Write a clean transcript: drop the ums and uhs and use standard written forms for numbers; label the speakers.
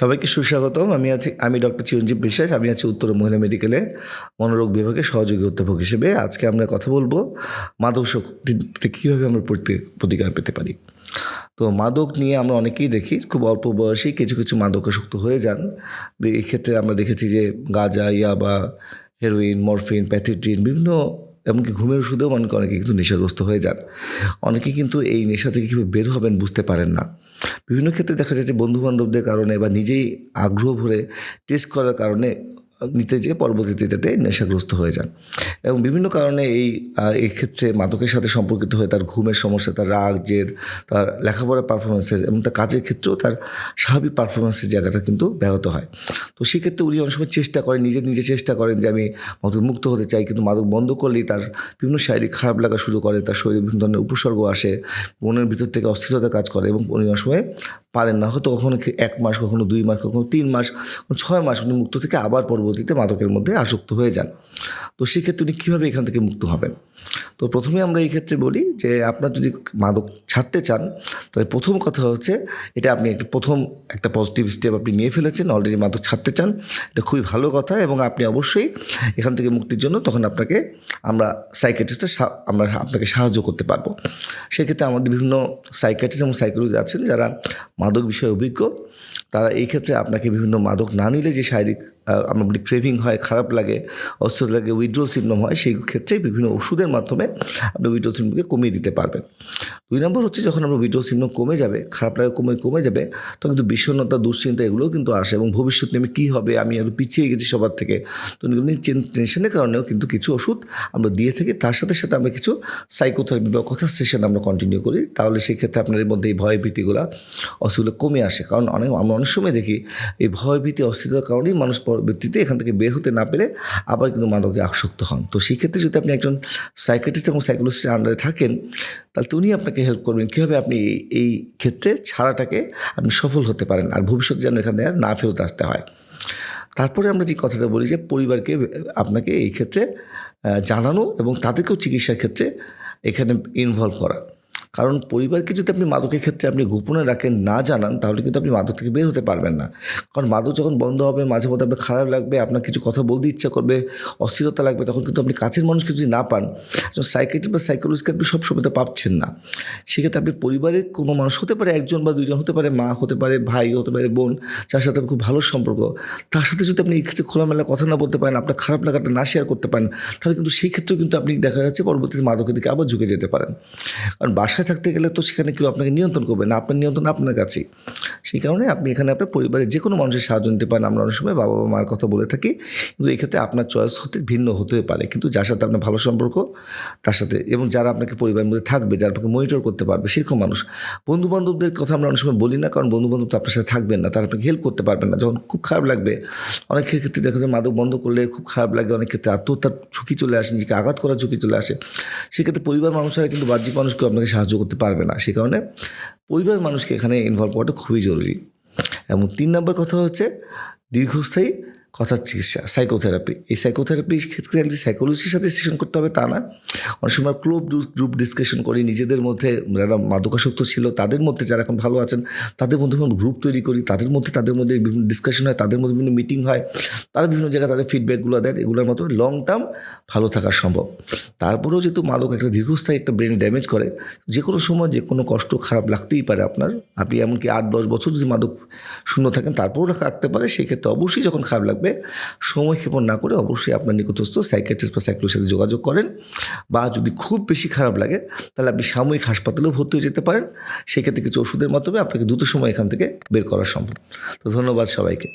Speaker 1: সবাইকে সুস্বাগতম। আমি ডক্টর চিরঞ্জীব বিশ্বাস। আমি আছি উত্তর মহিলা মেডিকেলে মনোরোগ বিভাগে সহযোগী অধ্যাপক হিসেবে। আজকে আমরা কথা বলবো মাদকাসক্তিতে কীভাবে আমরা প্রতিকার পেতে পারি। তো মাদক নিয়ে আমরা অনেকেই দেখি খুব অল্প বয়সেই কিছু কিছু মাদকাসক্ত হয়ে যান। এই ক্ষেত্রে আমরা দেখেছি যে গাঁজা, ইয়াবা, হেরোইন, মরফিন, প্যাথেড্রিন, বিভিন্ন এমনকি ঘুমের ওষুধেও অনেকে কিন্তু নেশাগ্রস্ত হয়ে যান। অনেকে কিন্তু এই নেশা থেকে কীভাবে বের হবেন বুঝতে পারেন না। বিভিন্ন ক্ষেত্রে দেখা যায় যে বন্ধুবান্ধবদের কারণে বা নিজেই আগ্রহ ভরে টেস্ট করার কারণে নিতে যেয়ে পরবর্তীতে এটাতে নেশাগ্রস্ত হয়ে যান এবং বিভিন্ন কারণে এই ক্ষেত্রে মাদকের সাথে সম্পর্কিত হয়ে তার ঘুমের সমস্যা, তার রাগ, জেদ, তার লেখাপড়ার পারফরমেন্সের এবং তার কাজের ক্ষেত্রেও তার স্বাভাবিক পারফরমেন্সের জায়গাটা কিন্তু ব্যাহত হয়। তো সেক্ষেত্রে উনি অনেক সময় চেষ্টা করেন, নিজে চেষ্টা করেন যে আমি মাদক মুক্ত হতে চাই, কিন্তু মাদক বন্ধ করলেই তার বিভিন্ন শারীরিক খারাপ লাগা শুরু করে, তার শরীরে বিভিন্ন ধরনের উপসর্গ আসে, মনের ভিতর থেকে অস্থিরতা কাজ করে এবং উনি অনেক সময় পারেন না। হয়তো কখনো 1 মাস, কখনো 2 মাস, কখনো 3 মাস, কখনো 6 মাস উনি মুক্ত থেকে আবার পরবর্তীতে মাদকের মধ্যে আসক্ত হয়ে যান। তো সেক্ষেত্রে উনি কীভাবে এখান থেকে মুক্ত হবেন? তো প্রথমে আমরা এই ক্ষেত্রে বলি যে আপনার যদি মাদক ছাড়তে চান তাহলে প্রথম কথা হচ্ছে এটা আপনি প্রথম একটা পজিটিভ স্টেপ আপনি নিয়ে ফেলেছেন, অলরেডি মাদক ছাড়তে চান, এটা খুবই ভালো কথা এবং আপনি অবশ্যই এখান থেকে মুক্তির জন্য তখন আমরা আমরা আপনাকে সাহায্য করতে পারবো। সেক্ষেত্রে আমাদের বিভিন্ন সাইকিয়াট্রিস্ট এবং সাইকোলজিস্ট আছেন যারা মাদক বিষয়ে অভিজ্ঞ। তারা এই ক্ষেত্রে আপনাকে বিভিন্ন মাদক না নিলে যে শারীরিক আমরা বলি ক্রেভিং হয়, খারাপ লাগে, অস্থিরতা লাগে, উইথড্রল সিনড্রোম হয়, সেই ক্ষেত্রে বিভিন্ন ওষুধের মাধ্যমে আপনি উইথড্রল সিনড্রোমকে কমিয়ে দিতে পারবেন। 2 নম্বর হচ্ছে যখন আমরা উইথড্রল সিনড্রোম কমে যাবে, খারাপ লাগা কমে যাবে, তখন কিন্তু বিষণ্ণতা, দুশ্চিন্তা এগুলোও কিন্তু আসে এবং ভবিষ্যৎ নেমে কী হবে, আমি আরও পিছিয়ে গেছি সবার থেকে, তো টেনশনের কারণেও কিন্তু কিছু ওষুধ আমরা দিয়ে থাকি। তার সাথে আমরা কিছু সাইকোথেরাপি বা কথার সেশন আমরা কন্টিনিউ করি। তাহলে সেক্ষেত্রে আপনার এর মধ্যে এই ভয় ভীতিগুলো, অস্থিরতা কমে আসে। কারণ আমরা অনেক সময় দেখি এই ভয় ভীতি, অস্থিরতার কারণেই মানুষ পরবর্তীতে এখান থেকে বের হতে না পেরে আবার কিন্তু মাদকে আসক্ত হন। তো সেই ক্ষেত্রে যদি আপনি একজন সাইকিয়াট্রিস্ট এবং সাইকোলজিস্টের আন্ডারে থাকেন তাহলে উনি আপনাকে হেল্প করবেন কীভাবে আপনি এই ক্ষেত্রে ছাড়াটাকে আপনি সফল হতে পারেন আর ভবিষ্যতে যেন এখান থেকে না ফেরত আসতে হয়। তারপরে আমরা যে কথাটা বলি যে পরিবারকে আপনাকে এই ক্ষেত্রে জানানো এবং তাদেরকেও চিকিৎসার ক্ষেত্রে এখানে ইনভলভ করা। কারণ পরিবারকে যদি আপনি মাদকের ক্ষেত্রে আপনি গোপনে রাখেন, না জানান, তাহলে কিন্তু আপনি মাদক থেকে বের হতে পারবেন না। কারণ মাদক যখন বন্ধ হবে, মাঝে মধ্যে আপনার খারাপ লাগবে, আপনার কিছু কথা বলতে ইচ্ছা করবে, অস্থিরতা লাগবে, তখন কিন্তু আপনি কাছের মানুষকে যদি না পান, সাইকিয়াট্রিস্ট বা সাইকোলজিস্টকে আপনি সবসময় তো পাচ্ছেন না। সেক্ষেত্রে আপনি পরিবারের কোনো মানুষ হতে পারে, 1 বা 2 হতে পারে, মা হতে পারে, ভাই হতে পারে, বোন, যার সাথে খুব ভালো সম্পর্ক, তার সাথে যদি আপনি এই ক্ষেত্রে খোলামেলা কথা না বলতে পারেন, আপনার খারাপ লাগাটা না শেয়ার করতে পারেন, তাহলে কিন্তু সেই ক্ষেত্রেও কিন্তু আপনি দেখা যাচ্ছে পরবর্তীতে মাদকের দিকে আবার ঝুঁকে যেতে পারেন। কারণ বাসায় থাকতে গেলে তো সেখানে কেউ আপনাকে নিয়ন্ত্রণ করবে না, আপনার নিয়ন্ত্রণ আপনার কাছেই। সেই কারণে আপনি এখানে আপনার পরিবারের যে কোনো মানুষের সাহায্য নিতে পারেন। আমরা অনেক সময় বাবা মার কথা বলে থাকি, কিন্তু এই ক্ষেত্রে আপনার চয়েস ভিন্ন হতে পারে, কিন্তু যার সাথে আপনার ভালো সম্পর্ক তার সাথে, এবং যারা আপনাকে পরিবারের মধ্যে থাকবে, যারা আপনাকে মনিটর করতে পারবে সেরকম মানুষ। বন্ধুবান্ধবদের কথা আমরা অনেক সময় বলি না, কারণ বন্ধুবান্ধব তো আপনার সাথে থাকবেন না, তারা আপনাকে হেল্প করতে পারবেন না। যখন খুব খারাপ লাগবে, অনেক ক্ষেত্রে দেখা যায় মাদক বন্ধ করলে খুব খারাপ লাগে, অনেক ক্ষেত্রে আত্মহত্যার ঝুঁকি চলে আসে, নিজেকে আঘাত করার ঝুঁকি চলে আসে। সেক্ষেত্রে পরিবার মানুষেরা কিন্তু বাহ্যিক মানুষকেও আপনাকে সাহায্য করতে পারবে না। সেই কারণে পরিবার মানুষকে এখানে ইনভলভ করাটা খুবই জরুরি। এবং 3 নম্বর কথা হচ্ছে দীর্ঘস্থায়ী কথার চিকিৎসা, সাইকোথেরাপি। এই সাইকোথেরাপির ক্ষেত্রে সাইকোলজিস্টের সাথে সেশন করতে হবে তা না, অনেক সময় গ্রুপ ডিসকাশন করি, নিজেদের মধ্যে যারা মাদকাসক্ত ছিল তাদের মধ্যে, যারা এখন ভালো আছেন তাদের মধ্যে গ্রুপ তৈরি করি, তাদের মধ্যে বিভিন্ন ডিসকাশন হয়, তাদের মধ্যে বিভিন্ন মিটিং হয়, তারা বিভিন্ন জায়গায় তাদের ফিডব্যাকগুলো দেন। এগুলোর মাধ্যমে লং টার্ম ভালো থাকা সম্ভব। তারপরেও যেহেতু মাদক একটা দীর্ঘস্থায়ী একটা ব্রেন ড্যামেজ করে, যে কোনো সময় যে কোনো কষ্ট খারাপ লাগতেই পারে আপনার। আপনি এমনকি 8-10 বছর যদি মাদক শূন্য থাকেন তারপরেও রাখতে পারে। সেক্ষেত্রে অবশ্যই যখন খারাপ লাগবে সময় ক্ষেপণ না করে অবশ্যই আপনার নিকটস্থ সাইকিয়াট্রিস্ট বা সাইকোলজিস্টের সাথে যোগাযোগ করেন, বা যদি খুব বেশি খারাপ লাগে তাহলে আপনি সাময়িক হাসপাতালেও ভর্তি হয়ে যেতে পারেন। সেক্ষেত্রে কিছু ওষুধের মাধ্যমে আপনাকে দ্রুত সময় এখান থেকে বের করা সম্ভব। তো ধন্যবাদ সবাইকে।